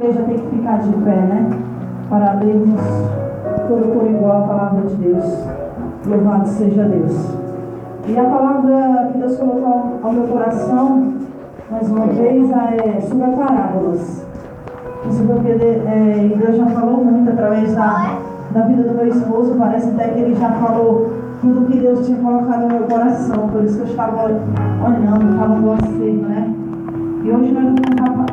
igreja tem que ficar de pé, né? Para lermos todo por igual a palavra de Deus. Louvado seja Deus. E a palavra que Deus colocou ao meu coração, mais uma vez, é sobre parábolas. Isso porque Deus já falou muito através da vida do meu esposo. Parece até que ele já falou tudo que Deus tinha colocado no meu coração. Por isso que eu estava olhando, falando assim, né? E hoje nós vamos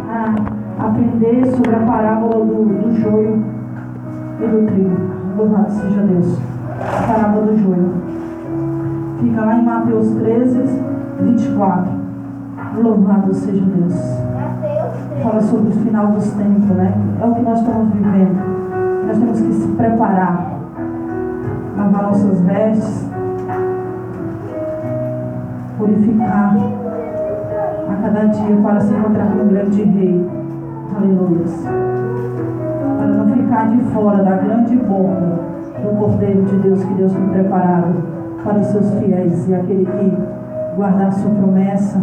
aprender sobre a parábola do joio e do trigo. Louvado seja Deus. A parábola do joio. Fica lá em Mateus 13, 24. Louvado seja Deus. Fala sobre o final dos tempos, né? É o que nós estamos vivendo. Nós temos que se preparar. Lavar nossas vestes. Purificar a cada dia para se encontrar com o grande rei. Aleluia. Para não ficar de fora da grande boca do Cordeiro de Deus que Deus tem preparado para os seus fiéis. E aquele que guardar a sua promessa,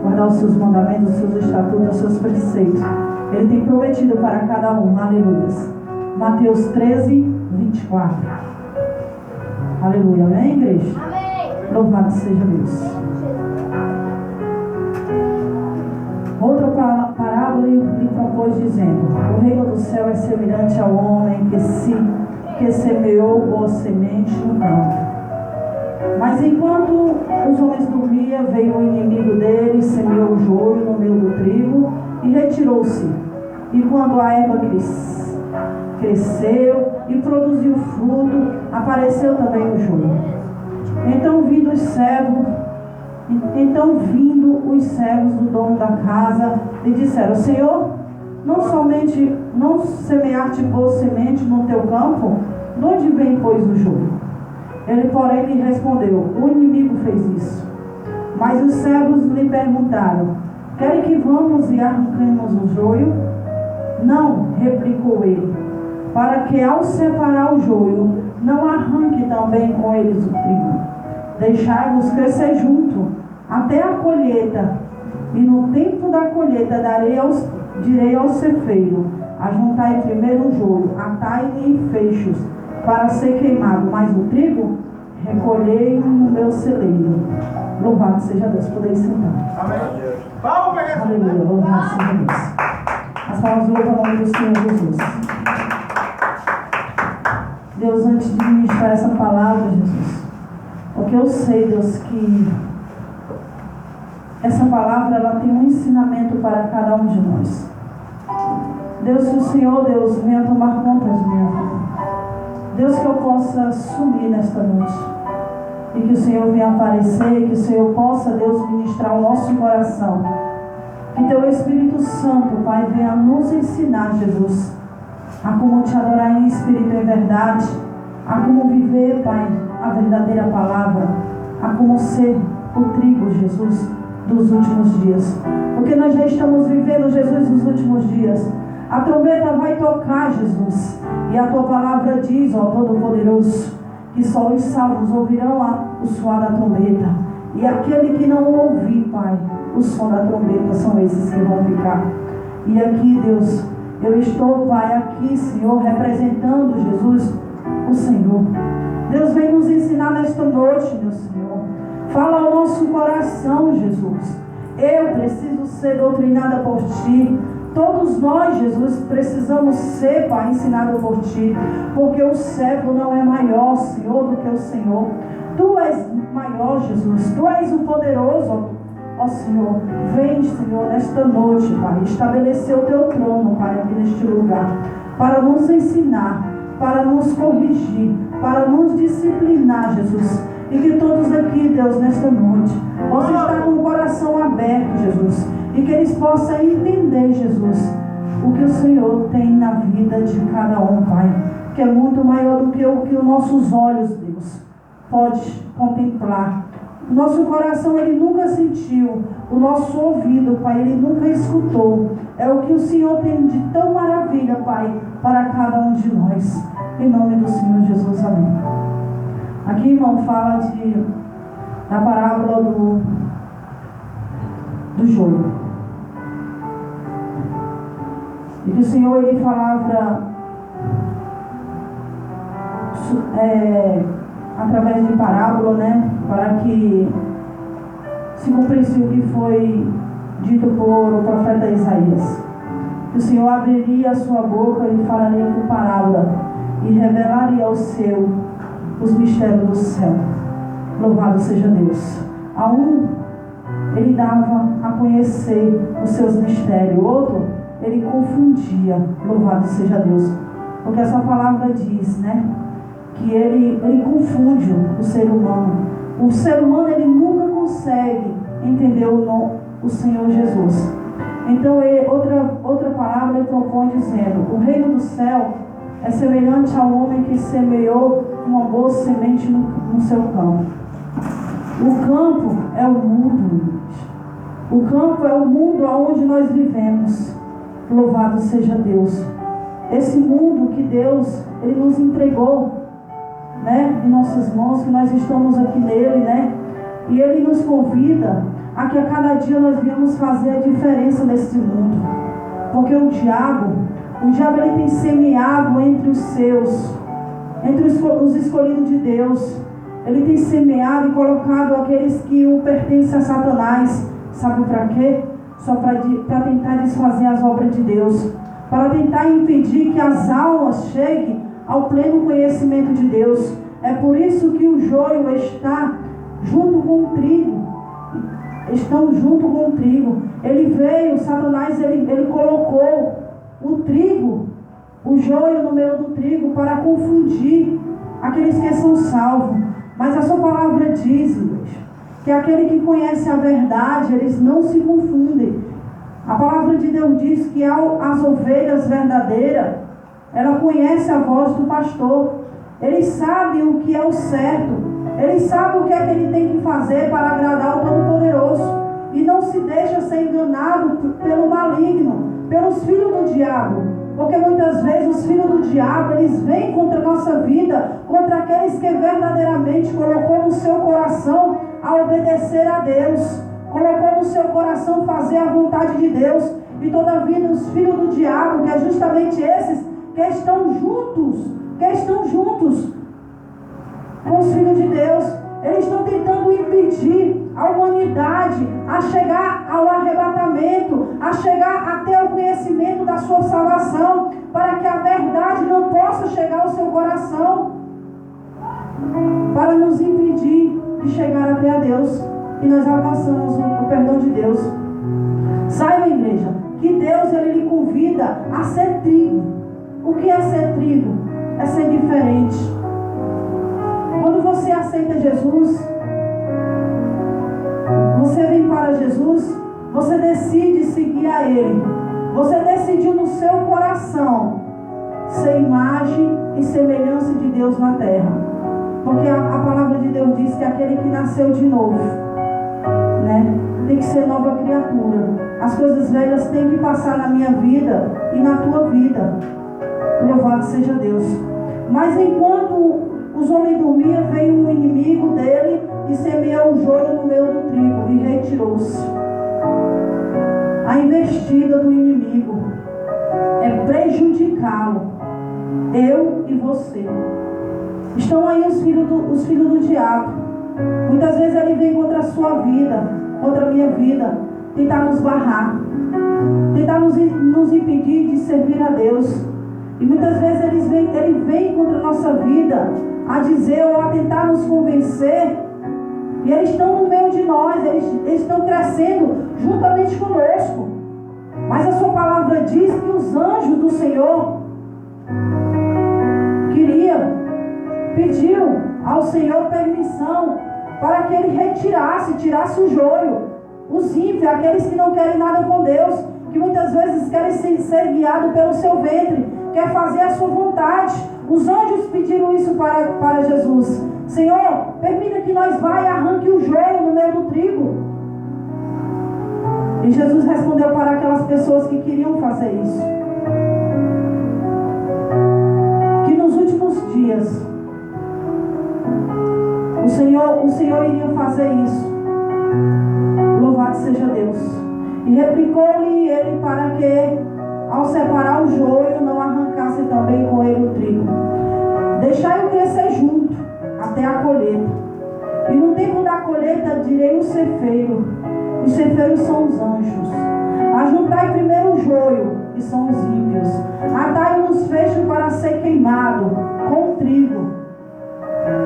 guardar os seus mandamentos, os seus estatutos, os seus preceitos, Ele tem prometido para cada um. Aleluia. Mateus 13, 24. Aleluia. Amém, igreja? Amém. Louvado seja Deus. Outra parábola lhe propôs dizendo: o reino do céu é semelhante ao homem que semeou boa semente no campo. Mas enquanto os homens dormiam, veio o inimigo dele, semeou o joio no meio do trigo e retirou-se. E quando a erva cresceu e produziu fruto, apareceu também o joio. Então vindo os servos do dono da casa lhe disseram: Senhor, não semeaste boa semente no teu campo? De onde vem, pois, o joio? Ele, porém, lhe respondeu: o inimigo fez isso. Mas os servos lhe perguntaram: querem que vamos e arranquemos o joio? Não, replicou ele, para que ao separar o joio, não arranque também com eles o trigo. Deixai-vos crescer junto até a colheita, e no tempo da colheita direi ao cefeiro: ajuntai primeiro o joio, atai-lhe em feixos, para ser queimado, mas o trigo recolhei no meu celeiro. Louvado seja Deus. Podeis sentar. Amém. Aleluia. Louvado seja Deus. As palavras do nome do Senhor Jesus. Deus, antes de ministrar essa palavra, Jesus, porque eu sei, Deus, que essa palavra ela tem um ensinamento para cada um de nós. Deus, que o Senhor, Deus, venha tomar conta de minha vida. Deus, que eu possa sumir nesta noite. E que o Senhor venha aparecer, que o Senhor possa, Deus, ministrar o nosso coração. Que teu Espírito Santo, Pai, venha nos ensinar, Jesus, a como te adorar em espírito e em verdade, a como viver, Pai, a verdadeira palavra, a como ser o trigo, Jesus, dos últimos dias. Porque nós já estamos vivendo, Jesus, os últimos dias. A trombeta vai tocar, Jesus. E a tua palavra diz, ó Todo-Poderoso, que só os salvos ouvirão o som da trombeta. E aquele que não ouvir, Pai, o som da trombeta, são esses que vão ficar. E aqui, Deus, eu estou, Pai, aqui, Senhor, representando, Jesus, o Senhor. Deus, vem nos ensinar nesta noite, meu Senhor. Fala ao nosso coração, Jesus. Eu preciso ser doutrinada por Ti. Todos nós, Jesus, precisamos ser, Pai, ensinado por Ti. Porque o servo não é maior, Senhor, do que o Senhor. Tu és maior, Jesus. Tu és o poderoso, ó Senhor. Vem, Senhor, nesta noite, Pai, estabelecer o Teu trono, Pai, aqui neste lugar, para nos ensinar, para nos corrigir, para nos disciplinar, Jesus. E que todos aqui, Deus, nesta noite, possam estar com o coração aberto, Jesus. E que eles possam entender, Jesus, o que o Senhor tem na vida de cada um, Pai. Que é muito maior do que o que os nossos olhos, Deus, pode contemplar. O nosso coração, ele nunca sentiu. O nosso ouvido, Pai, ele nunca escutou. É o que o Senhor tem de tão maravilha, Pai, para cada um de nós. Em nome do Senhor Jesus, amém. Aqui, irmão, fala da parábola do joio. E que o Senhor, Ele falava através de parábola, né? Para que se cumprisse o que foi dito por o profeta Isaías. Que o Senhor abriria a sua boca e falaria por parábola e revelaria ao seu os mistérios do céu. Louvado seja Deus. A um, Ele dava a conhecer os seus mistérios. O outro, Ele confundia. Louvado seja Deus. Porque essa palavra diz, né? Que ele confunde o ser humano. O ser humano, ele nunca consegue entender o Senhor Jesus. Então, outra palavra ele propõe dizendo: o reino do céu é semelhante ao homem que semeou uma boa semente no seu campo. O campo é o mundo. O campo é o mundo onde nós vivemos. Louvado seja Deus. Esse mundo que Deus, Ele nos entregou, né, em nossas mãos, que nós estamos aqui nele, né? E Ele nos convida a que a cada dia nós viemos fazer a diferença nesse mundo. Porque o diabo ele tem semeado entre os seus, entre os escolhidos de Deus. Ele tem semeado e colocado aqueles que o pertencem a Satanás. Sabe para quê? Só para tentar desfazer as obras de Deus, para tentar impedir que as almas cheguem ao pleno conhecimento de Deus. É por isso que o joio está junto com o trigo. Estão junto com o trigo. Ele veio, Satanás, ele colocou o trigo, o joio no meio do trigo, para confundir aqueles que são salvos. Mas a sua palavra diz, igreja, que aquele que conhece a verdade, eles não se confundem. A palavra de Deus diz que as ovelhas verdadeiras, ela conhece a voz do pastor. Ele sabe o que é o certo. Ele sabe o que é que ele tem que fazer para agradar o Todo-Poderoso. E não se deixa ser enganado pelo maligno, pelos filhos do diabo. Porque muitas vezes os filhos do diabo, eles vêm contra a nossa vida, contra aqueles que verdadeiramente colocou no seu coração a obedecer a Deus. Colocou no seu coração fazer a vontade de Deus. E todavia os filhos do diabo, que é justamente esses que estão juntos com os filhos de Deus, eles estão tentando impedir a humanidade a chegar ao arrebatamento, a chegar até o conhecimento da sua salvação, para que a verdade não possa chegar ao seu coração, para nos impedir de chegar até a Deus e nós alcançamos o perdão de Deus. Saiba, igreja, que Deus, Ele lhe convida a ser trigo. O que é ser trigo? É ser diferente. Quando você aceita Jesus, você vem para Jesus, você decide seguir a Ele. Você decidiu no seu coração ser imagem e semelhança de Deus na terra. Porque a palavra de Deus diz que aquele que nasceu de novo, né, tem que ser nova criatura. As coisas velhas têm que passar na minha vida e na tua vida. Louvado seja Deus. Mas enquanto os homens dormiam, veio um inimigo dele e semeou o joio no meio do trigo e retirou-se. A investida do inimigo é prejudicá-lo, eu e você. Estão aí os filhos do diabo. Muitas vezes ele vem contra a sua vida, contra a minha vida, tentar nos barrar, tentar nos impedir de servir a Deus. E muitas vezes ele vem contra a nossa vida a dizer ou a tentar nos convencer. E eles estão no meio de nós, eles estão crescendo juntamente conosco. Mas a sua palavra diz que os anjos do Senhor pediu ao Senhor permissão para que ele tirasse o joio. Os ímpios, aqueles que não querem nada com Deus, que muitas vezes querem ser guiados pelo seu ventre, quer fazer a sua vontade. Os anjos pediram isso para Jesus. Senhor, permita que nós vá e arranque o joio no meio do trigo. E Jesus respondeu para aquelas pessoas que queriam fazer isso, que nos últimos dias o Senhor iria fazer isso. Louvado seja Deus. E replicou-lhe ele para que ao separar o joio, não arrancasse também com ele o trigo. Deixai-o crescer junto, até a colheita. E no tempo da colheita direi o cefeiro. Os cefeiros são os anjos. Ajuntai primeiro o joio, que são os ímpios. Atai-o nos feixes para ser queimado, com o trigo.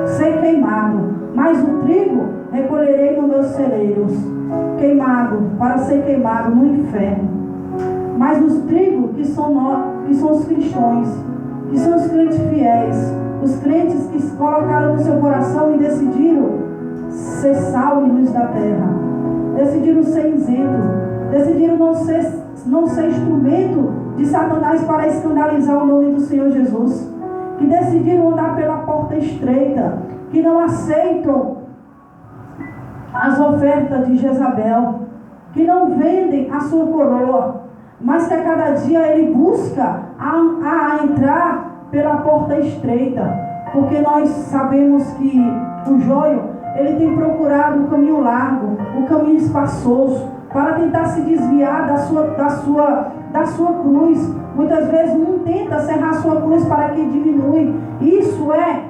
Ser queimado. Mas o trigo recolherei nos meus celeiros, queimado, para ser queimado no inferno. Mas os trigos que são os cristãos, que são os crentes fiéis, os crentes que colocaram no seu coração e decidiram ser sal e luz da terra, decidiram ser isento, decidiram não ser instrumento de Satanás para escandalizar o nome do Senhor Jesus, que decidiram andar pela porta estreita, que não aceitam as ofertas de Jezabel, que não vendem a sua coroa, mas que a cada dia ele busca a entrar pela porta estreita, porque nós sabemos que o joio, ele tem procurado o caminho largo, o caminho espaçoso, para tentar se desviar da sua cruz. Muitas vezes um tenta serrar a sua cruz para que diminui. Isso é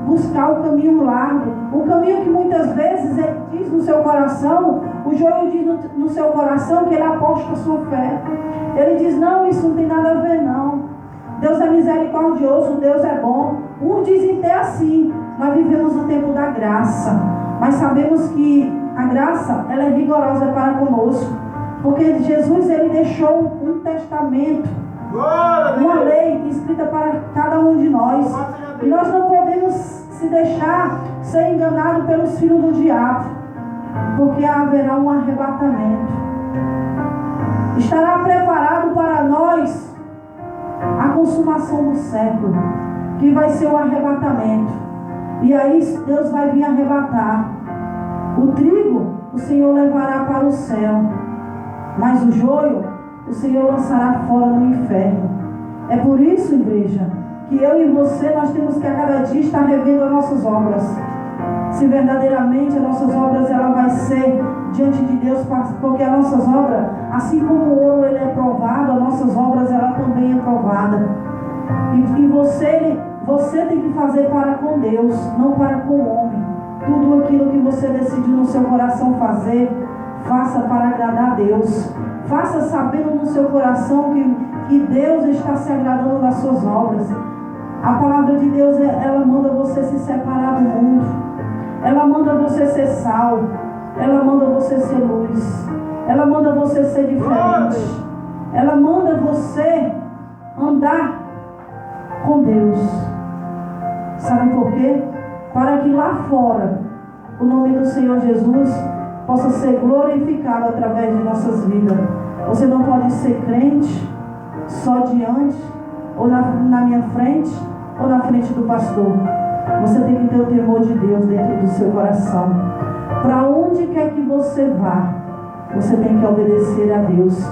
buscar o caminho largo, o caminho que muitas vezes ele diz no seu coração, o joio diz no seu coração que ele aposta a sua fé. Ele diz, não, isso não tem nada a ver não. Deus é misericordioso, Deus é bom. Uns dizem até assim, nós vivemos o tempo da graça, mas sabemos que a graça, ela é rigorosa para conosco, porque Jesus, ele deixou um testamento, uma lei escrita para cada um de nós, e nós não podemos se deixar ser enganado pelos filhos do diabo, porque haverá um arrebatamento. Estará preparado para nós a consumação do século, que vai ser o arrebatamento, e aí Deus vai vir arrebatar. O trigo o Senhor levará para o céu, mas o joio o Senhor lançará fora no inferno. É por isso, igreja, que eu e você, nós temos que a cada dia estar revendo as nossas obras, se verdadeiramente as nossas obras ela vai ser diante de Deus, porque as nossas obras, assim como o ouro ele é provado, as nossas obras ela também é provada. E você tem que fazer para com Deus, não para com o homem. Tudo aquilo que você decidiu no seu coração fazer, faça para agradar a Deus. Faça sabendo no seu coração que Deus está se agradando das suas obras. A palavra de Deus, ela manda você se separar do mundo. Ela manda você ser sal. Ela manda você ser luz. Ela manda você ser diferente. Ela manda você andar com Deus. Sabe por quê? Para que lá fora o nome do Senhor Jesus possa ser glorificado através de nossas vidas. Você não pode ser crente só diante, ou na minha frente, ou na frente do pastor. Você tem que ter o temor de Deus dentro do seu coração. Para onde quer que você vá, você tem que obedecer a Deus.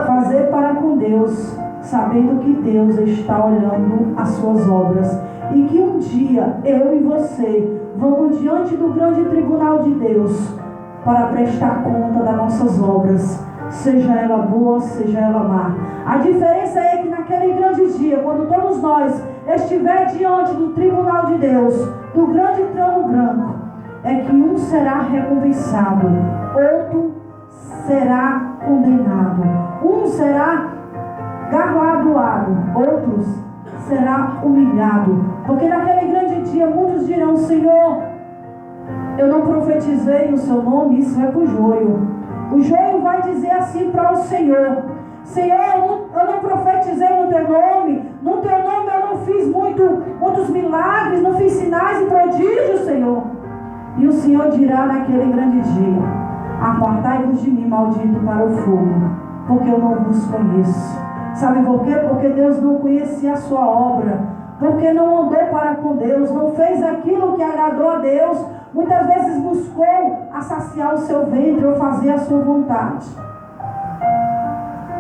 Fazer para com Deus, sabendo que Deus está olhando as suas obras. E que um dia, eu e você, vamos diante do grande tribunal de Deus, para prestar conta das nossas obras, seja ela boa, seja ela má. A diferença é que naquele grande dia, quando todos nós estiver diante do tribunal de Deus, do grande trono branco, é que um será recompensado, outro será condenado, um será galardoado, outros será humilhado, porque naquele grande dia muitos dirão: Senhor, eu não profetizei no seu nome. Isso é para o joio. O joio vai dizer assim para o Senhor: Senhor, eu não profetizei no teu nome. No teu nome eu não fiz muitos milagres, não fiz sinais e prodígios, Senhor. E o Senhor dirá naquele grande dia: apartai-vos de mim, maldito, para o fogo, porque eu não vos conheço. Sabe por quê? Porque Deus não conhecia a sua obra, porque não andou para com Deus, não fez aquilo que agradou a Deus. Muitas vezes buscou a saciar o seu ventre ou fazer a sua vontade.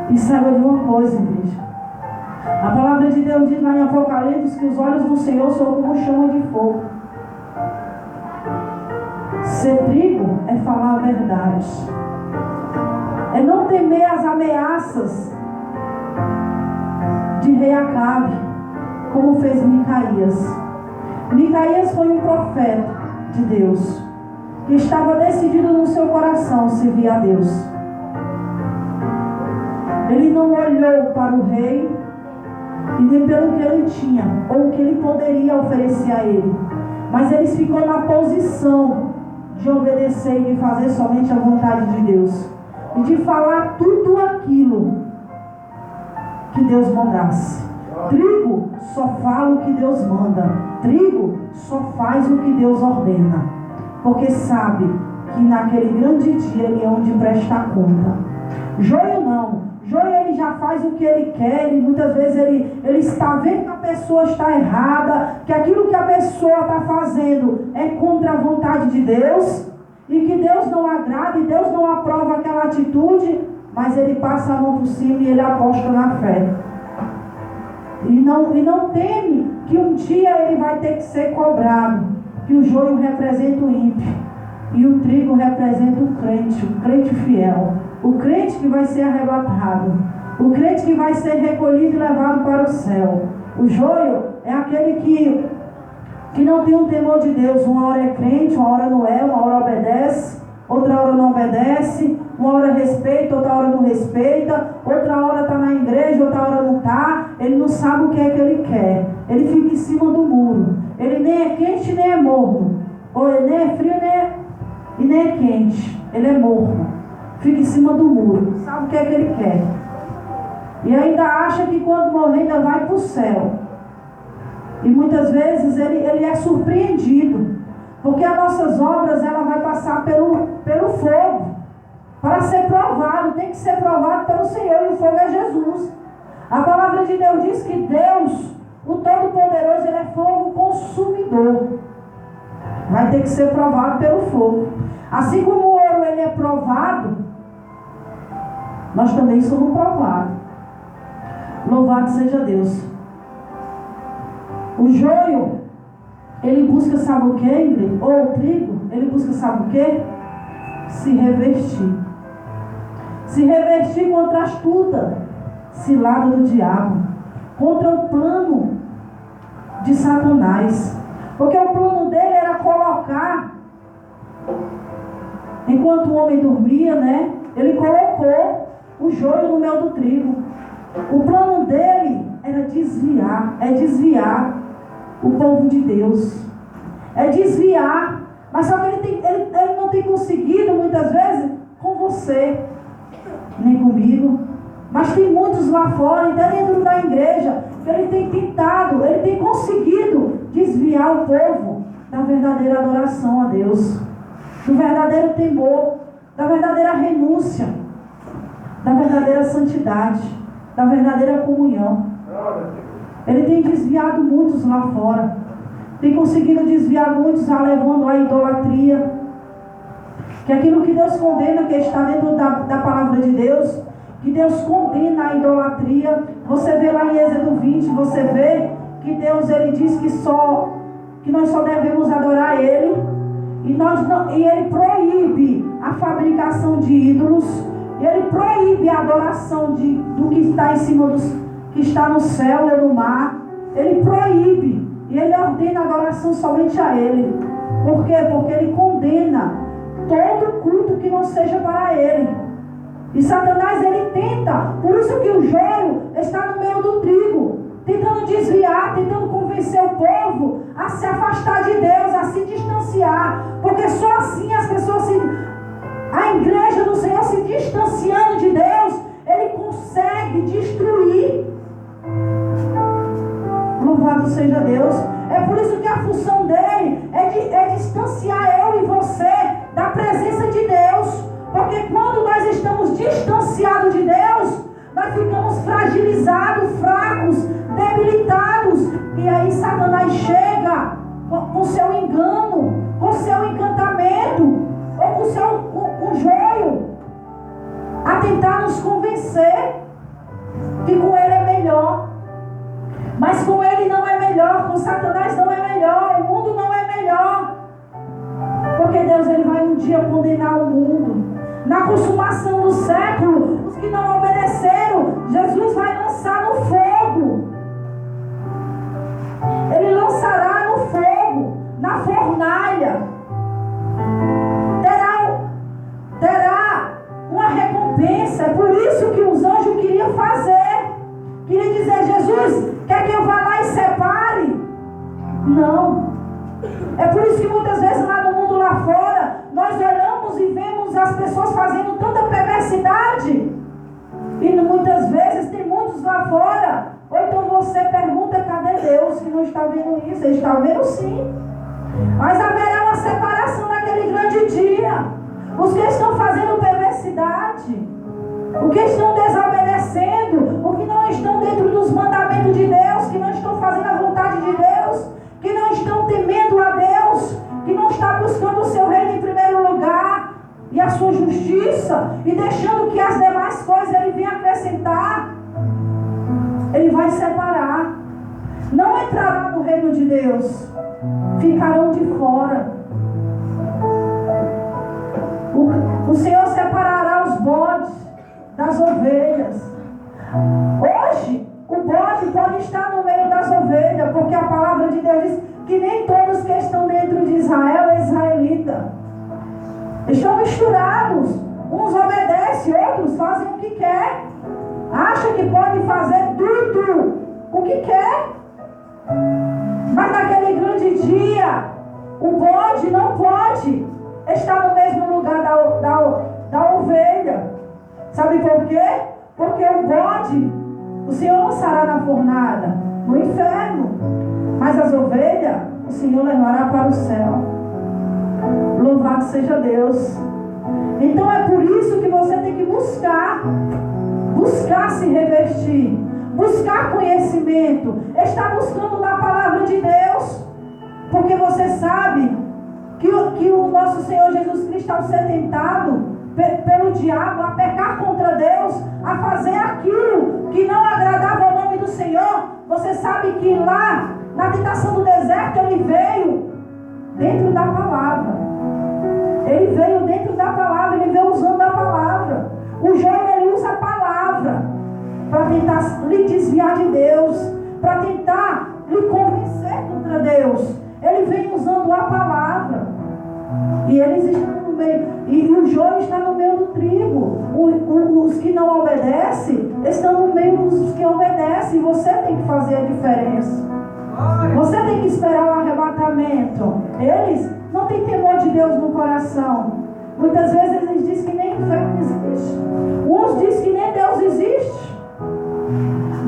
E saiba de uma coisa, igreja: a palavra de Deus diz lá em Apocalipse que os olhos do Senhor são como chama de fogo. Ser trigo é falar a verdade, é não temer as ameaças de rei Acabe, como fez Micaías. Micaías foi um profeta de Deus, que estava decidido no seu coração servir a Deus. Ele não olhou para o rei e nem pelo que ele tinha ou o que ele poderia oferecer a ele, mas ele ficou na posição de obedecer e de fazer somente a vontade de Deus e de falar tudo aquilo que Deus mandasse. Trigo só fala o que Deus manda, trigo só faz o que Deus ordena, porque sabe que naquele grande dia ele é onde prestar conta. Joio não, joio ele já faz o que ele quer, e muitas vezes ele está vendo que a pessoa está errada, que aquilo que a pessoa está fazendo é contra a vontade de Deus, e que Deus não agrada e Deus não aprova aquela atitude, mas ele passa a mão por cima e ele aposta na fé. E não teme que um dia ele vai ter que ser cobrado, que o joio representa o ímpio e o trigo representa o crente fiel, o crente que vai ser arrebatado, o crente que vai ser recolhido e levado para o céu. O joio é aquele que não tem um temor de Deus. Uma hora é crente, uma hora não é, uma hora obedece, outra hora não obedece, uma hora respeita, outra hora não respeita, outra hora está na igreja, outra hora não está. Ele não sabe o que é que ele quer, ele fica em cima do muro, ele nem é quente nem é morno, ou ele nem é frio e nem é quente, ele é morno, fica em cima do muro, sabe o que é que ele quer, e ainda acha que quando morrer ainda vai para o céu. E muitas vezes ele é surpreendido, porque as nossas obras ela vai passar pelo fogo, para ser provado, tem que ser provado pelo Senhor, e o fogo é Jesus. A palavra de Deus diz que Deus, o Todo-Poderoso, ele é fogo consumidor, vai ter que ser provado pelo fogo. Assim como o ouro ele é provado, nós também somos provados. Louvado seja Deus. O joio, ele busca, sabe o que, Ingrid? Ou o trigo, ele busca, sabe o que? Se revestir. Se revestir contra a astuta cilada do diabo, contra o plano de Satanás. Porque o plano dele era colocar, enquanto o homem dormia, né? Ele colocou o joio no meio do trigo. O plano dele era desviar o povo de Deus, é desviar, mas só que ele não tem conseguido muitas vezes com você, nem comigo, mas tem muitos lá fora, até dentro da igreja, que ele tem tentado, ele tem conseguido desviar o povo da verdadeira adoração a Deus, do verdadeiro temor, da verdadeira renúncia, da verdadeira santidade, da verdadeira comunhão. Ele tem desviado muitos lá fora, tem conseguido desviar muitos, levando à idolatria, que aquilo que Deus condena, que está dentro da palavra de Deus, que Deus condena a idolatria. Você vê lá em Êxodo 20, você vê que Deus ele diz que nós só devemos adorar Ele, e Ele proíbe a fabricação de ídolos, Ele proíbe a adoração do que está em cima que está no céu ou no mar. Ele proíbe, e Ele ordena a adoração somente a Ele. Por quê? Porque Ele condena todo culto que não seja para Ele. E Satanás ele tenta, por isso que o joio está no meio do trigo, tentando desviar, tentando convencer o povo a se afastar de Deus, a se distanciar, porque só assim as pessoas a igreja do Senhor se distanciando de Deus, ele consegue destruir. Louvado seja Deus. É por isso que a função dele é distanciar eu e você da presença de Deus, porque quando nós estamos distanciados de Deus, nós ficamos fragilizados, fracos, debilitados, e aí Satanás chega com seu engano, com seu encantamento, ou com joio, a tentar nos convencer que com ele é melhor. Mas com ele não é melhor, com Satanás não é melhor, o mundo não é melhor, porque Deus ele vai um dia condenar o mundo. Na consumação do século, os que não obedeceram, Jesus vai lançar no fogo. dizer: Jesus, quer que eu vá lá e separe? Não. É por isso que muitas vezes lá no mundo lá fora, nós olhamos e vemos as pessoas fazendo tanta perversidade. E muitas vezes tem muitos lá fora. Ou então você pergunta: cadê Deus que não está vendo isso? Ele está vendo sim. Mas haverá uma separação naquele grande dia. Os que estão fazendo perversidade, os que estão desobedecendo, os que não estão dentro dos mandamentos de Deus, que não estão fazendo a vontade de Deus, que não estão temendo a Deus, que não está buscando o seu reino em primeiro lugar e a sua justiça, e deixando que as demais coisas Ele venha acrescentar, Ele vai separar. Não entrará no reino de Deus, ficarão de fora. O Senhor separará os bodes das ovelhas. Hoje, o bode pode estar no meio das ovelhas, porque a palavra de Deus diz que nem todos que estão dentro de Israel é israelita. Estão misturados. Uns obedecem, outros fazem o que quer. Acha que pode fazer tudo o que quer. Mas naquele grande dia, o bode não pode estar no mesmo lugar da ovelha. Sabe por quê? Porque o bode, o Senhor lançará na fornalha, no inferno. Mas as ovelhas, o Senhor levará para o céu. Louvado seja Deus. Então é por isso que você tem que buscar se revestir, buscar conhecimento, estar buscando na palavra de Deus. Porque você sabe que o nosso Senhor Jesus Cristo, ao ser tentado pelo diabo, a pecar contra Deus, a fazer aquilo que não agradava ao nome do Senhor, você sabe que lá, na tentação do deserto, Ele veio dentro da palavra. Ele veio dentro da palavra, Ele veio usando a palavra. O João, ele usa a palavra para tentar lhe desviar de Deus, para tentar lhe convencer contra Deus. Ele vem usando a palavra. E eles estão no meio. E o joio está no meio do trigo. Os que não obedecem estão no meio dos que obedecem. E você tem que fazer a diferença. Você tem que esperar o arrebatamento. Eles não têm temor de Deus no coração. Muitas vezes eles dizem que nem inferno existe. Uns dizem que nem Deus existe.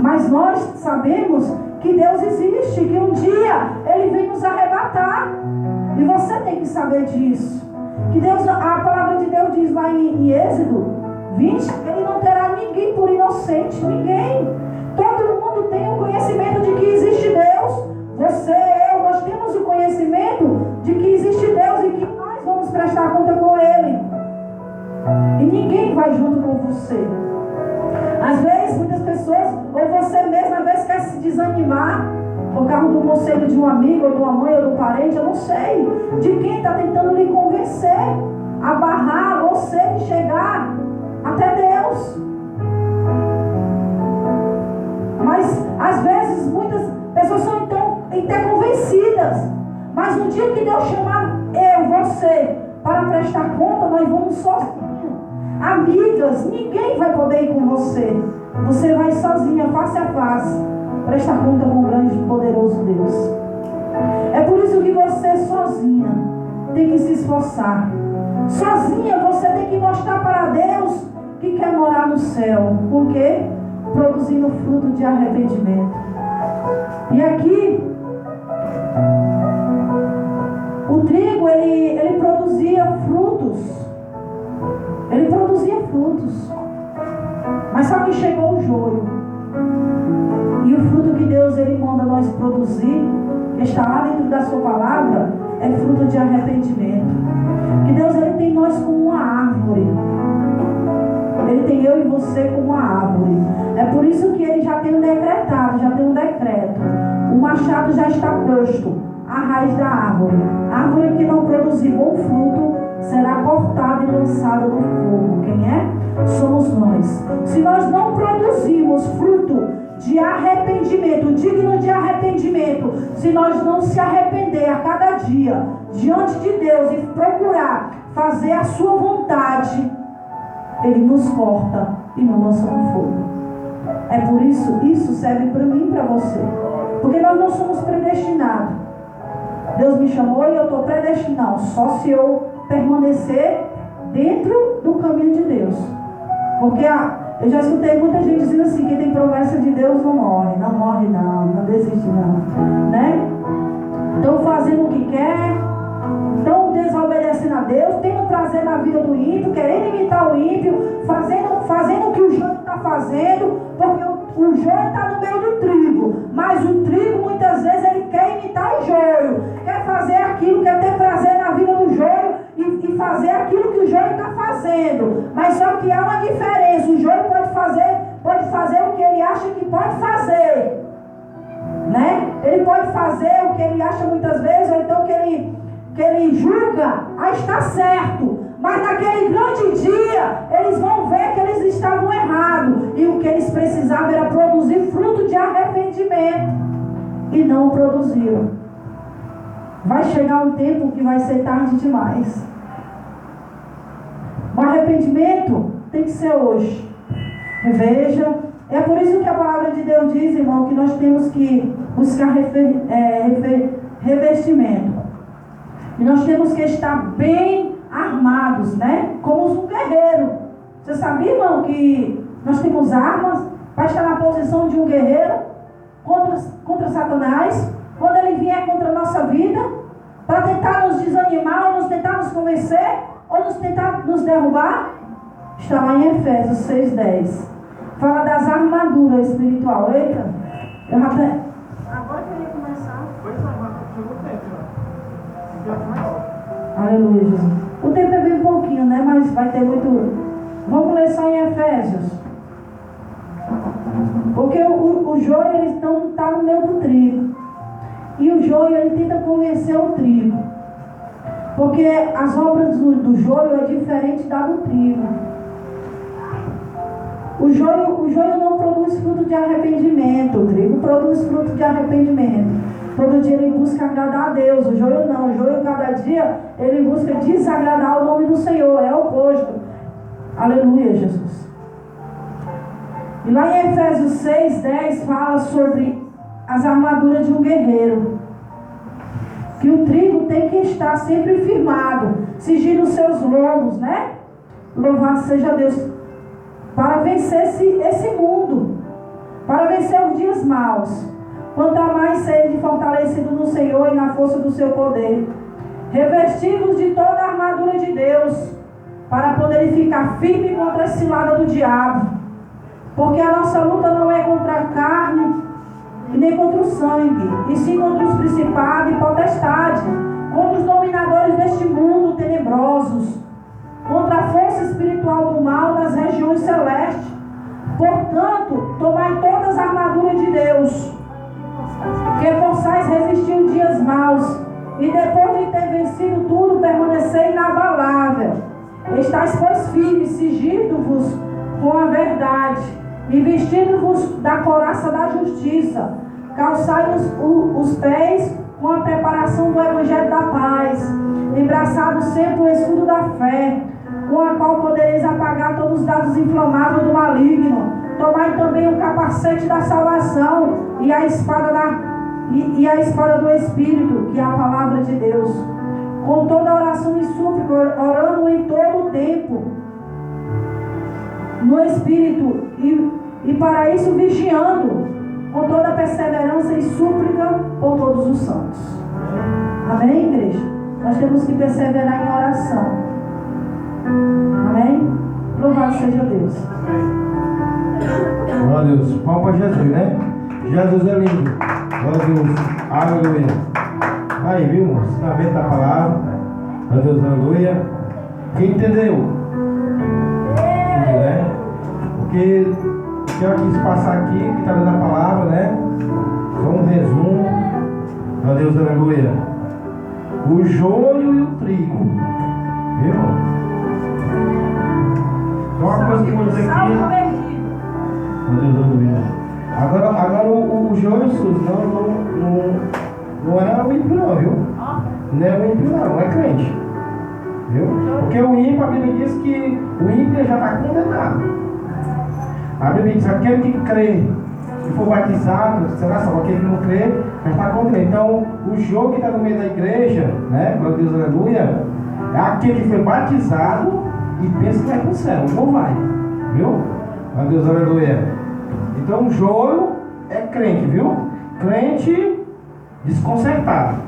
Mas nós sabemos que Deus existe, que um dia Ele vem nos arrebatar. E você tem que saber disso. Que Deus, a palavra de Deus diz lá em Êxodo 20, Ele não terá ninguém por inocente, ninguém. Todo mundo tem o conhecimento de que existe Deus. Você, eu, nós temos o conhecimento de que existe Deus e que nós vamos prestar conta com Ele. E ninguém vai junto com você. Às vezes, muitas pessoas, ou você mesmo, às vezes quer se desanimar por causa do conselho de um amigo, ou de uma mãe, ou de um parente, eu não sei, de quem está tentando lhe convencer, a barrar você de chegar até Deus. Mas, às vezes, muitas pessoas são então até convencidas, mas no dia que Deus chamar você, para prestar conta, nós vamos sozinhos. Amigas, ninguém vai poder ir com você. Você vai sozinha, face a face, prestar conta com o grande e poderoso Deus. É por isso que você sozinha tem que se esforçar. Sozinha você tem que mostrar para Deus que quer morar no céu. Por quê? Produzindo fruto de arrependimento. E aqui o trigo, ele produzia frutos. Ele produzia frutos. Mas só que chegou o joio. E o fruto que Deus ele manda nós produzir, que está lá dentro da sua palavra, é fruto de arrependimento. Que Deus ele tem nós como uma árvore. Ele tem eu e você como uma árvore. É por isso que ele já tem decretado, já tem um decreto. O machado já está posto à raiz da árvore. A árvore que não produzir bom fruto será cortada e lançada no fogo. Quem é? Somos nós. Se nós não produzimos fruto de arrependimento, digno de arrependimento, se nós não se arrepender a cada dia diante de Deus e procurar fazer a sua vontade, Ele nos corta e nos lança no fogo. É por isso serve para mim e para você. Porque nós não somos predestinados. Deus me chamou e eu estou predestinado. Só se eu permanecer dentro do caminho de Deus. Porque eu já escutei muita gente dizendo assim, que tem promessa de Deus não morre. Não morre não desiste não. Né? Estão fazendo o que quer, estão desobedecendo a Deus, tendo prazer na vida do ímpio, querendo imitar o ímpio, fazendo o que o joio está fazendo, porque o joio está no meio do trigo, mas o trigo muitas vezes ele quer imitar o joio, quer fazer aquilo, quer ter prazer na vida do joio e fazer aquilo que o joio está fazendo, mas só que há uma diferença. O joio pode fazer o que ele acha que pode fazer, né? Ele pode fazer o que ele acha muitas vezes, ou então que ele julga a estar certo, mas naquele grande dia eles vão ver que eles estavam errados, e o que eles precisavam era produzir fruto de arrependimento, e não produziram. Vai chegar um tempo que vai ser tarde demais. O arrependimento tem que ser hoje. Veja, é por isso que a palavra de Deus diz, irmão, que nós temos que buscar revestimento. E nós temos que estar bem armados, né? Como um guerreiro. Você sabia, irmão, que nós temos armas para estar na posição de um guerreiro contra Satanás, quando ele vier contra a nossa vida, para tentar nos desanimar, ou tentar nos convencer, ou tentar nos derrubar? Está lá em Efésios 6:10. Fala das armaduras espirituais. Eita, eu já até... Agora que eu ia começar. Pois não, chegou o tempo já. Aleluia, Jesus. O tempo é bem pouquinho, né? Mas vai ter muito. Vamos ler só em Efésios. Porque o joio, ele está no meio do trigo. E o joio, ele tenta convencer o trigo. Porque as obras do joio é diferente da do trigo. O joio não produz fruto de arrependimento. O trigo produz fruto de arrependimento. Todo dia ele busca agradar a Deus. O joio não. O joio cada dia ele busca desagradar o nome do Senhor. É o oposto. Aleluia, Jesus. E lá em Efésios 6:10 fala sobre as armaduras de um guerreiro. Que o trigo tem que estar sempre firmado, cingindo os seus lombos, né? Louvado seja Deus. Para vencer esse mundo, para vencer os dias maus. Quanto a mais sede fortalecido no Senhor e na força do seu poder, revestidos de toda a armadura de Deus, para poderem ficar firme contra a cilada do diabo. Porque a nossa luta não é contra a carne e nem contra o sangue, e sim contra os principados e potestades, contra os dominadores deste mundo tenebrosos, contra a força espiritual do mal nas regiões celestes. Portanto, tomai todas as armaduras de Deus, que possais resistir os dias maus, e depois de ter vencido tudo, permanecer inabalável. Estais, pois, firmes, cingindo-vos com a verdade, e vestindo-vos da couraça da justiça, calçai os pés com a preparação do evangelho da paz, embraçado sempre o escudo da fé, com a qual podereis apagar todos os dados inflamáveis do maligno. Tomai também o capacete da salvação e a espada do Espírito, que é a palavra de Deus, com toda oração e súplica, orando em todo o tempo no Espírito, e para isso vigiando com toda perseverança e súplica por todos os santos. Amém, igreja? Nós temos que perseverar em oração. Amém? Louvado seja Deus. Glória a Deus. Palma para Jesus, né? Jesus é lindo. Glória a Deus. Aleluia. Aí, viu, irmão? Ensinamento da palavra. Glória a Deus, aleluia. Quem entendeu? Entendeu, né? Porque o que eu quis passar aqui, que está dando a palavra, né? Só um resumo. Glória a Deus, aleluia. O joio e o trigo. Viu? Só uma coisa que eu vou dizer aqui. Meu Deus, aleluia. Agora o joio, Suzy, não é o ímpio, não, viu? Não é o ímpio, não é crente. Viu? Porque o ímpio, a Bíblia diz que o ímpio já está condenado. A Bíblia diz: aquele que crê e for batizado, será salvo. Aquele que não crê, já está condenado. Então, o jogo que está no meio da igreja, né? Glória a Deus, aleluia, é aquele que foi batizado e pensa que vai para o céu. Não vai. Viu? Glória a Deus, aleluia. Então, o joio é crente, viu? Crente desconcertado.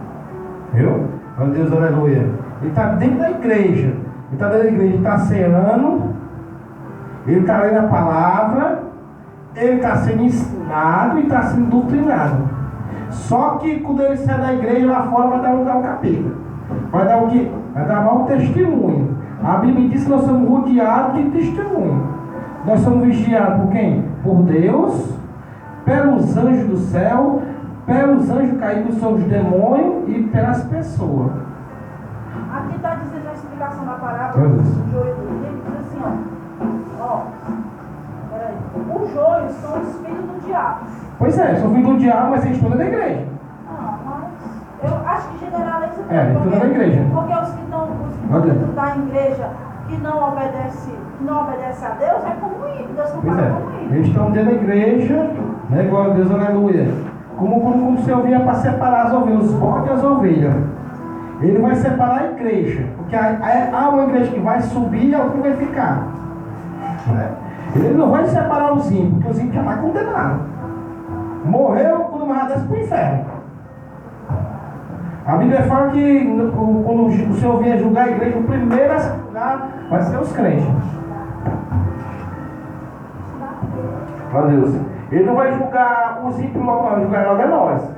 Viu? Glória a Deus, aleluia. Ele está dentro da igreja. Ele está dentro da igreja, está ceando. Ele está lendo a palavra. Ele está sendo ensinado e está sendo doutrinado. Só que quando ele sai da igreja lá fora, vai dar lugar ao capeta. Vai dar o quê? Vai dar mau testemunho. A Bíblia diz que nós somos rodeados de testemunho. Nós somos vigiados por quem? Por Deus, pelos anjos do céu, pelos anjos caídos sobre os demônios e pelas pessoas. Aqui está dizendo a explicação da parábola do joio e do trigo, diz assim, ó. Peraí. Os joios são os filhos do diabo. Pois é, são filhos do diabo, mas eles estão da igreja. Não, mas eu acho que generaliza tudo. Estão da igreja. Porque os que estão dentro da igreja que não obedece a Deus, é como ímpio. Deus não fala como ímpio. Eles estão dentro da igreja, né? Glória a Deus, aleluia. Como o Senhor vinha para separar as ovelhas, os bodes e as ovelhas. Ele vai separar a igreja. Porque há uma igreja que vai subir e a outra vai ficar. Né? Ele não vai separar os ímpios, porque os ímpios já estão condenados. Morreu quando mais desce para o inferno. A Bíblia fala que quando o Senhor vier julgar a igreja, o primeiro a se julgar vai ser os crentes. Meu Deus. Ele não vai julgar os ímpios logo, vai julgar logo a nós.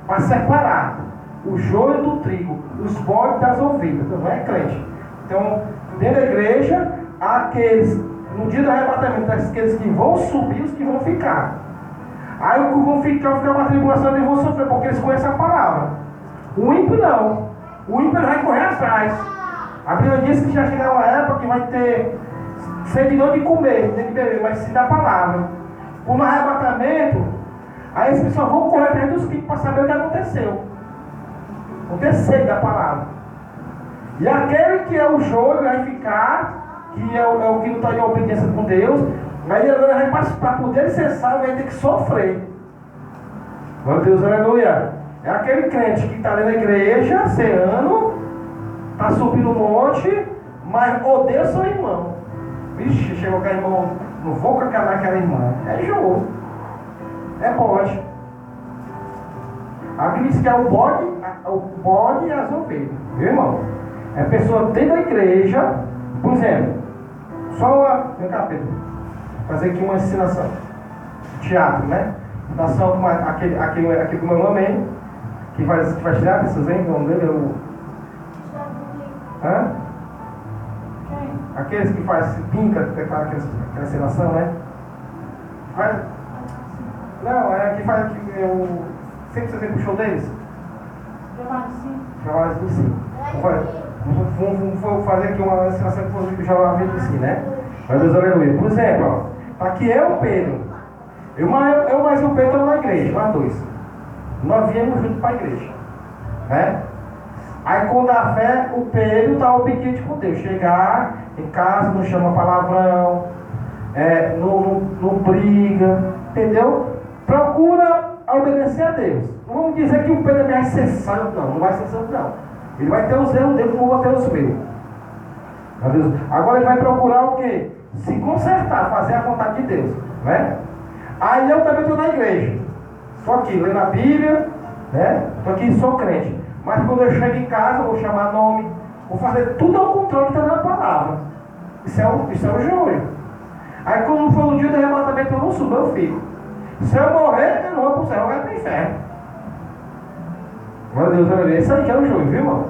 Vai separar o joio do trigo, os bodes das ovelhas. Não é crente. Então, dentro da igreja, há aqueles, no dia do arrebatamento, aqueles que vão subir e os que vão ficar. Aí os que vão ficar uma tribulação, eles vão sofrer, porque eles conhecem a palavra. O ímpio não. O ímpio vai correr atrás. A Bíblia diz que já chegará uma época que vai ter sede não de comer, nem de beber, mas sim da palavra. Por um arrebatamento, aí as pessoas vão correr atrás dos ímpios para saber o que aconteceu. O terceiro da palavra. E aquele que é o joio vai ficar, que é o que não está em obediência com Deus, aí ele vai para poder ser salvo, vai ter que sofrer. Glória a Deus, aleluia. É aquele crente que está ali na igreja, ceando, está subindo o monte, mas odeia seu irmão. Vixe, chegou aquele irmão, não vou cacar naquela irmã. É jogo. É bode. A Bíblia diz que é o bode e as ovelhas. Viu, irmão? É pessoa dentro da igreja, por exemplo, só uma. Vem cá, Pedro. Fazer aqui uma ensinação. Teatro, né? Fundação como aquele do meu nome, que faz teatro, vocês veem o nome dele? Hã? Aqueles que faz pinca, aquela encenação, né? Faz. Não, é que faz que eu. Sempre vocês vêm pro show deles? Trabalho do Sim. Vou fazer aqui uma encenação que fosse do Trabalho do Sim, né? Mas Deus aleluia. Por exemplo, ó, aqui é o Pedro. Eu mais o Pedro estamos na igreja, nós dois. Nós viemos juntos para a igreja. Né? Aí quando a fé, o Pedro está obediente com Deus. Chegar em casa, não chama palavrão, não briga, entendeu? Procura obedecer a Deus. Não vamos dizer que o Pedro vai ser santo, não vai ser santo, não. Ele vai ter os erros dele como eu vou ter os meus. Agora ele vai procurar o quê? Se consertar, fazer a vontade de Deus. Né? Aí eu também estou na igreja. Estou aqui lendo a Bíblia, né? Estou aqui, sou crente. Mas quando eu chego em casa, eu vou chamar nome, vou fazer tudo ao contrário que está na palavra. Isso é o joio. Aí quando for no dia do arrebatamento, eu não subo, eu fico. Se eu morrer, eu não vou para o céu, eu vou para o inferno. Meu Deus, olha, isso aí que é o joio, viu, irmão?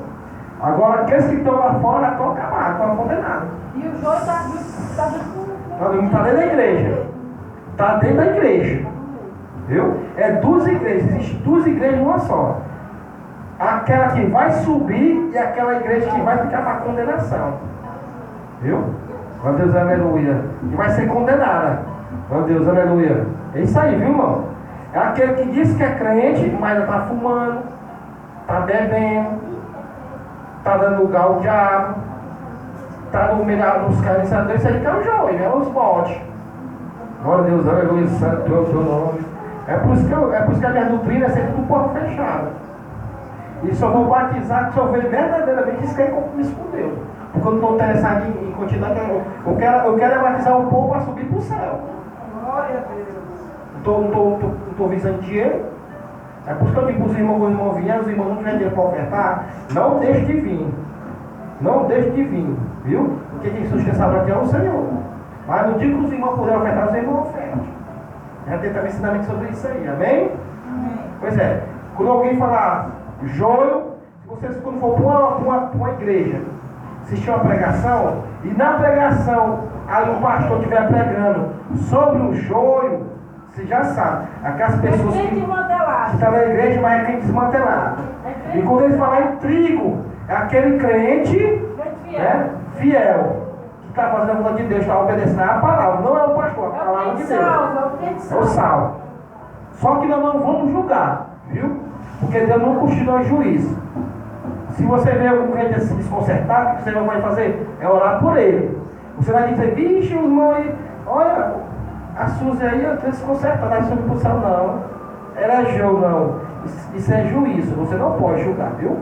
Agora, aqueles que estão lá fora, estão acabados, estão condenados. E o joio está junto. Está dentro da igreja. Está dentro da igreja. Viu? É duas igrejas. Existem duas igrejas uma só. Aquela que vai subir e aquela igreja que vai ficar para condenação. Viu? Meu Deus, aleluia. Que vai ser condenada. Meu Deus, aleluia. É isso aí, viu, irmão? É aquele que diz que é crente, mas está fumando, está bebendo, está dando lugar ao diabo, está no meio dos caras. Isso aí que é o joio, é os botes. Glória a Deus, aleluia, santo é o teu nome. É por isso que a minha doutrina é sempre do porta fechada. E só vou batizar se eu ver verdadeiramente isso que é compromisso com Deus. Porque eu não estou interessado em continuar. Eu quero batizar um povo para subir para o céu. Glória a Deus. Não estou visando dinheiro. É por isso que eu digo para os irmãos, quando os irmãos vierem, os irmãos não tiverem dinheiro para ofertar, não deixe de vir. Não deixe de vir, viu? Porque quem sustenta aqui é o Senhor. Mas no dia que os irmãos puderem ofertar, os irmãos ofertam. Já tem também ensinamento sobre isso aí, amém? Amém. Pois é, quando alguém falar joio, se vocês quando for para uma igreja, assistir uma pregação, e na pregação, aí o pastor estiver pregando sobre o joio, você já sabe, aquelas pessoas que estão na igreja, mas é quem desmantelado. E quando ele falar em trigo, é aquele crente fiel, que está fazendo a vontade de Deus, está obedecendo a palavra, não é o pastor, a palavra de Deus. É o sal. Só que nós não vamos julgar, viu? Porque Deus não constitui juiz. Se você vê algum crente se desconcertado, o que você vai fazer? É orar por ele. Você vai dizer, vixe, irmão, olha, a Suzy aí está desconcertada, não é sobre o céu, não. Era jogo, não. Isso é juízo, você não pode julgar, viu?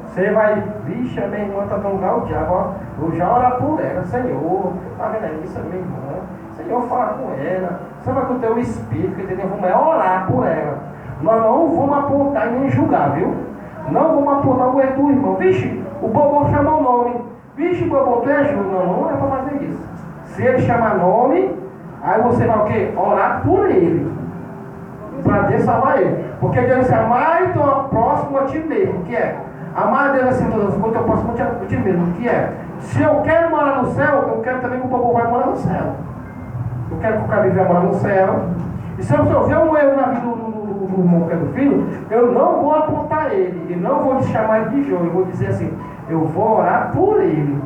Você vai, vixe, a minha irmã está dando lugar o diabo, eu já orar por ela, Senhor, está vendo isso, minha irmã? Senhor, fala com ela, você vai com o teu espírito, entendeu? Vamos orar por ela. Nós não vamos apontar e nem julgar, viu? Não vamos apontar o erro do irmão. Vixe, o Bobô chamou o nome. Vixe, Bobô, tu ajuda. Não é para fazer isso. Se ele chamar nome, aí você vai o quê? Orar por ele. Para Deus salvar ele. Porque Deus disse, amar e teu próximo a ti mesmo. O que é? Amar a Deus assim todas as coisas, teu próximo a ti mesmo. O que é? Se eu quero morar no céu, eu quero também que o Bobô vai morar no céu. Eu quero que o Cabi vai morar no céu. E se eu ver um erro na vida do irmão que é do filho, eu não vou apontar ele. E não vou te chamar de João. Eu vou dizer assim, eu vou orar por ele.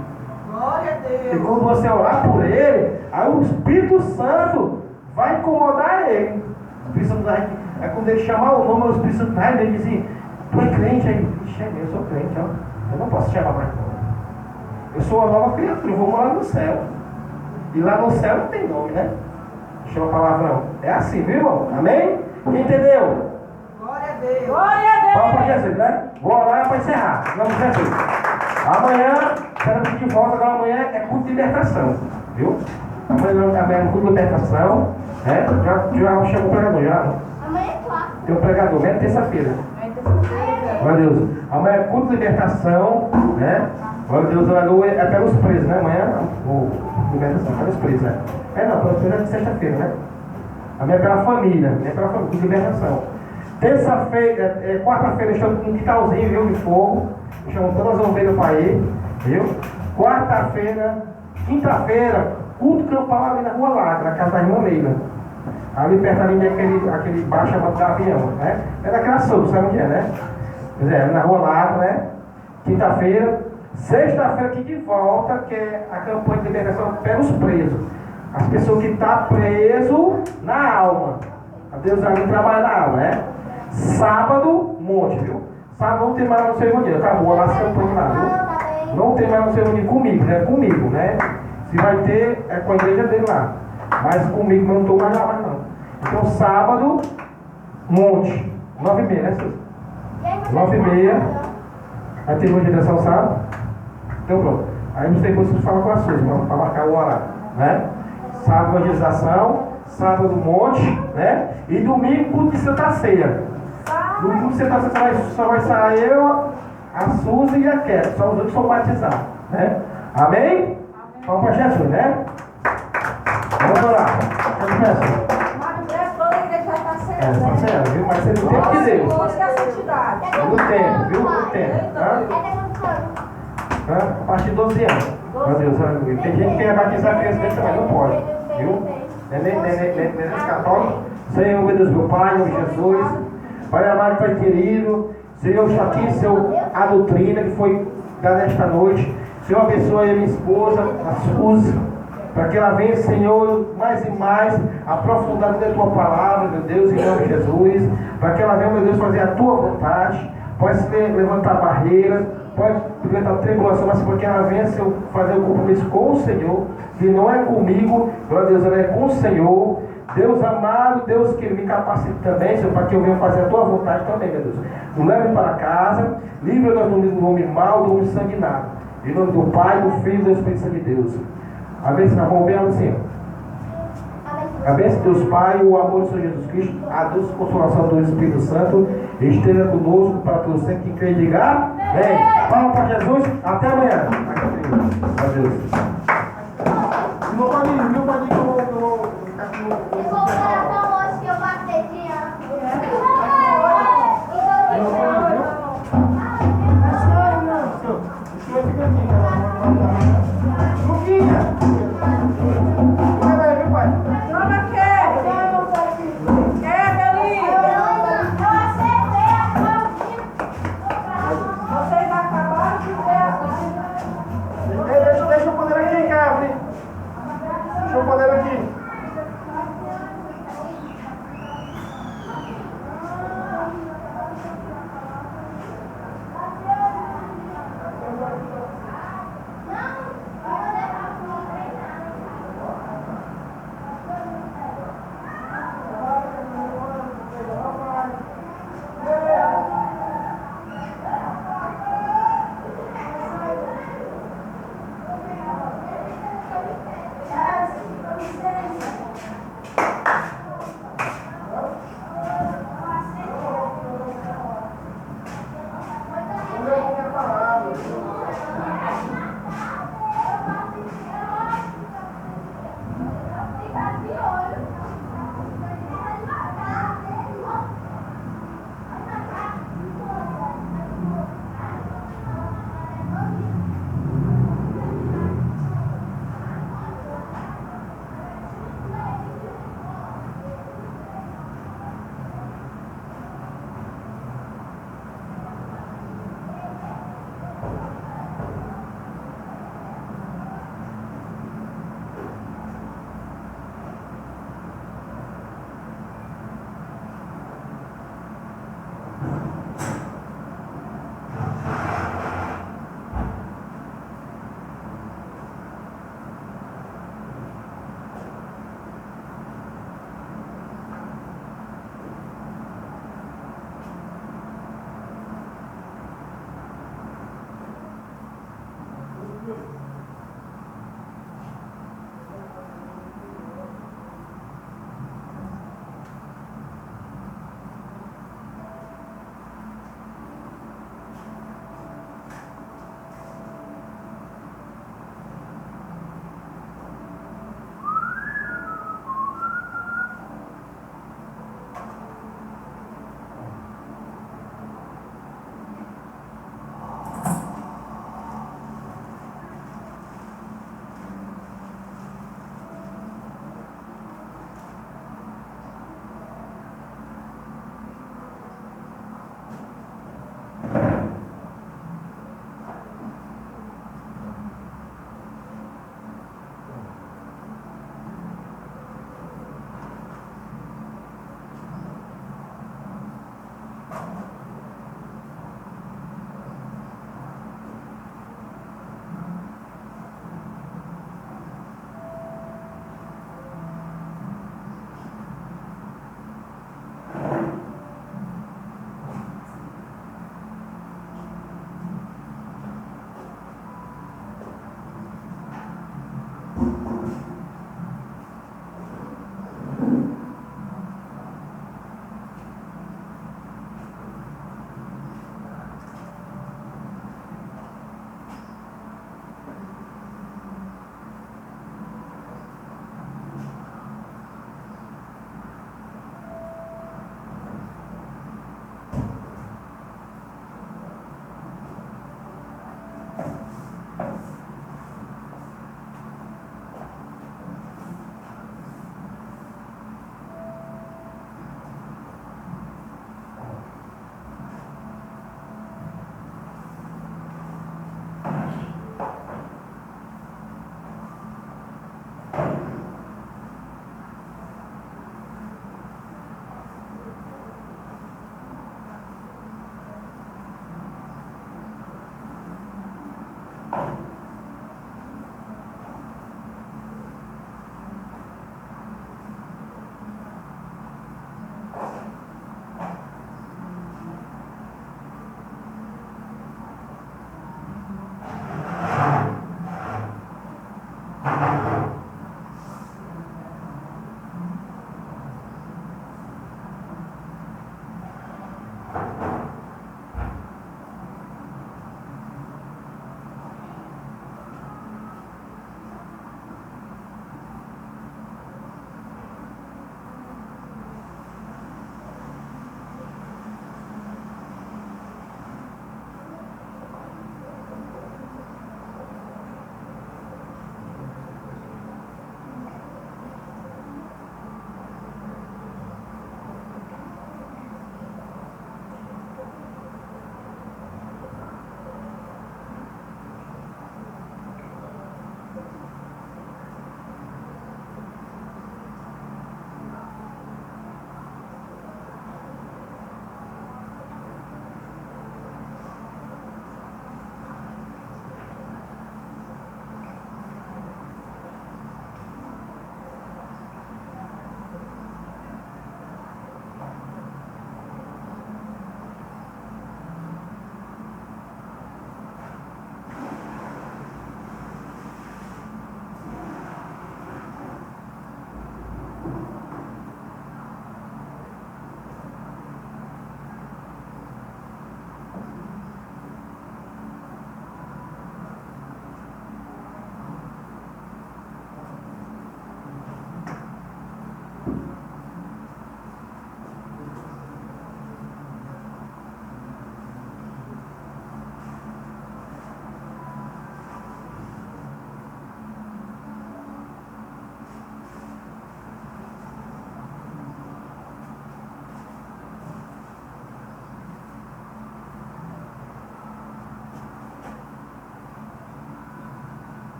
Glória a Deus. E quando você orar por ele, aí o Espírito Santo vai incomodar ele. O Espírito Santo vai, é quando ele chamar o nome, o Espírito Santo vai ele diz assim, tu é crente aí? Ixi, eu sou crente, ó. Eu não posso te chamar mais não. Eu sou uma nova criatura, eu vou morar no céu. E lá no céu não tem nome, né? Chama palavrão. É assim, viu, irmão? Amém? Quem entendeu? Glória a Deus. Glória a Deus. Fala para Jesus, né? Vou orar para encerrar. Vamos Jesus. Amanhã, estamos de volta, agora amanhã é culto de libertação. Viu? Amanhã é culto de libertação. Né? Já chegou o pregador, já? Amanhã é quarta. Tem um pregador, é terça-feira. Glória a Deus. Amanhã é culto de libertação, né? Glória a Deus, aleluia. É pelos presos, né? Amanhã, libertação, pelos presos, né? Não, pelos presos é de sexta-feira, né? Amanhã é pela família, né? Pela família, de libertação. Terça-feira, quarta-feira, estamos com um quintalzinho, viu? De fogo. Chamamos todas as ovelhas para ir, viu? Quarta-feira, quinta-feira, culto campal ali na Rua Lagra, na casa da irmã Leila. Ali perto ali aquele bar chamado Gavião, né? É daquela sopa, sabe onde é, né? Pois é, na Rua Lagra, né? Quinta-feira. Sexta-feira aqui de volta, que é a campanha de libertação pelos presos. As pessoas que estão preso na alma. A Deus ali trabalha na alma, né? Sábado, monte, viu? Sábado não tem mais no cerimônia, acabou lá as campanhas lá, viu? Não tem mais no cerimônia comigo, né? Comigo, né? Se vai ter, é com a igreja dele lá. Mas comigo eu não estou mais lá, mais não. Então sábado, monte. 9h30, né, Suzy? 9h30. Vai ter uma direção sábado? Então pronto. Aí você depois fala com a Suzy, para marcar o horário, né? Sábado, evangelização. Sábado, monte, né? E domingo, culto de Santa Ceia. Domingo de Santa Ceia só vai sair eu, a Suzy e a Kétia. Só os outros são batizados, né? Amém? Vamos para Jesus, né? Vamos orar. Vamos para Jesus. Toda a igreja vai estar Está certa. certo, viu? Mas você não tem que Deus. Busca a santidade. No tempo, viu? No tempo, tá? A partir de 12 anos. Meu Deus, aleluia. Tem gente que quer batizar a criança desse, mas não pode, viu? Nem católico. Senhor, meu Deus, meu Pai, meu Jesus, Pai amado, Pai querido, Senhor, está aqui, Senhor, a doutrina que foi dada esta noite. Senhor, abençoe a minha esposa, a Suzy, para que ela venha, Senhor, mais e mais aprofundar da tua palavra, meu Deus, em nome de Jesus, para que ela venha, meu Deus, fazer a tua vontade, pode levantar barreiras, pode levantar tribulação, mas porque ela venha, Senhor, fazer o compromisso com o Senhor, que não é comigo, glória a Deus, ela é com o Senhor. Deus amado, Deus que me capacite também, Senhor, para que eu venha fazer a tua vontade também, meu Deus. Nos leve para casa, livra-nos do homem mau, do homem sanguinário. Em nome do Pai, do Filho e do Espírito Santo de Deus. A bênção na mão bem, Senhor. A bênção de Deus Pai, o amor do Senhor Jesus Cristo, a doce consolação do Espírito Santo, esteja conosco para todos sempre que crê e diga amém. Palmas para Jesus, até amanhã. Adeus. Meu padrinho, que eu vou Eu vou orar tão longe que eu batei de ano. Chama quem? Quem, Belinha? Vocês acabaram de ver a Deixa eu poder aqui, Gabriel. Deixa eu